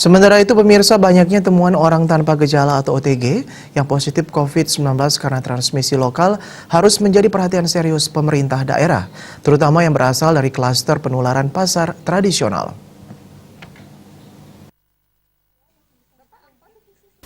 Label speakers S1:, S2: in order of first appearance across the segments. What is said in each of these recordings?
S1: Sementara itu, pemirsa, banyaknya temuan orang tanpa gejala atau OTG yang positif COVID-19 karena transmisi lokal harus menjadi perhatian serius pemerintah daerah, terutama yang berasal dari klaster penularan pasar tradisional.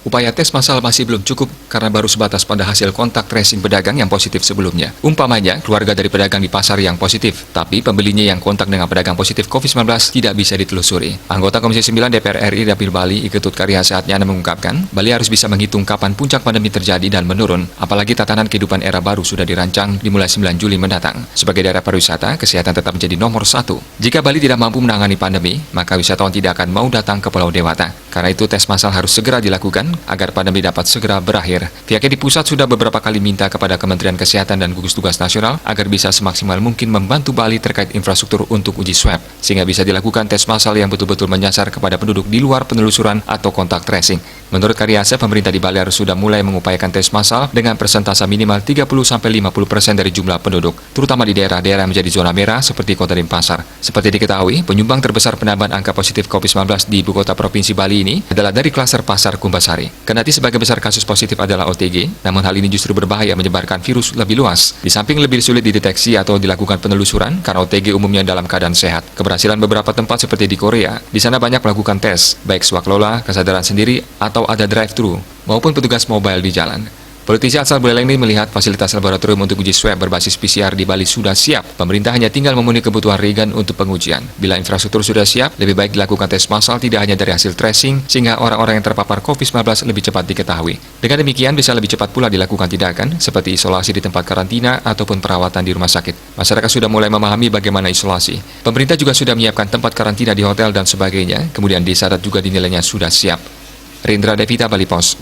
S2: Upaya tes massal masih belum cukup karena baru sebatas pada hasil kontak tracing pedagang yang positif sebelumnya. Umpamanya, keluarga dari pedagang di pasar yang positif, tapi pembelinya yang kontak dengan pedagang positif COVID-19 tidak bisa ditelusuri. Anggota Komisi 9 DPR RI Dapil Bali, Iketut Karya Saatnyana mengungkapkan, Bali harus bisa menghitung kapan puncak pandemi terjadi dan menurun, apalagi tatanan kehidupan era baru sudah dirancang dimulai 9 Juli mendatang. Sebagai daerah pariwisata, kesehatan tetap menjadi nomor 1. Jika Bali tidak mampu menangani pandemi, maka wisatawan tidak akan mau datang ke Pulau Dewata. Karena itu, tes massal harus segera dilakukan agar pandemi dapat segera berakhir. Pihaknya di pusat sudah beberapa kali minta kepada Kementerian Kesehatan dan gugus tugas nasional agar bisa semaksimal mungkin membantu Bali terkait infrastruktur untuk uji swab, sehingga bisa dilakukan tes massal yang betul-betul menyasar kepada penduduk di luar penelusuran atau kontak tracing. Menurut Karyasa, pemerintah di Bali harus sudah mulai mengupayakan tes massal dengan persentase minimal 30-50% dari jumlah penduduk, terutama di daerah-daerah yang menjadi zona merah seperti Kota Denpasar. Seperti diketahui, penyumbang terbesar penambahan angka positif COVID-19 di ibu kota Provinsi Bali ini adalah dari klaster pasar Kumbasari. Kendati sebagian besar kasus positif adalah OTG, namun hal ini justru berbahaya menyebarkan virus lebih luas. Di samping lebih sulit dideteksi atau dilakukan penelusuran karena OTG umumnya dalam keadaan sehat. Keberhasilan beberapa tempat seperti di Korea, di sana banyak melakukan tes, baik swaklola, kesadaran sendiri, atau ada drive-thru, maupun petugas mobile di jalan. Politisi asal Buleleng ini melihat fasilitas laboratorium untuk uji swab berbasis PCR di Bali sudah siap. Pemerintah hanya tinggal memenuhi kebutuhan reagen untuk pengujian. Bila infrastruktur sudah siap, lebih baik dilakukan tes massal tidak hanya dari hasil tracing, sehingga orang-orang yang terpapar COVID-19 lebih cepat diketahui. Dengan demikian, bisa lebih cepat pula dilakukan tindakan, seperti isolasi di tempat karantina ataupun perawatan di rumah sakit. Masyarakat sudah mulai memahami bagaimana isolasi. Pemerintah juga sudah menyiapkan tempat karantina di hotel dan sebagainya, kemudian desa adat juga dinilainya sudah siap. Rindra Devita, Bali Pos.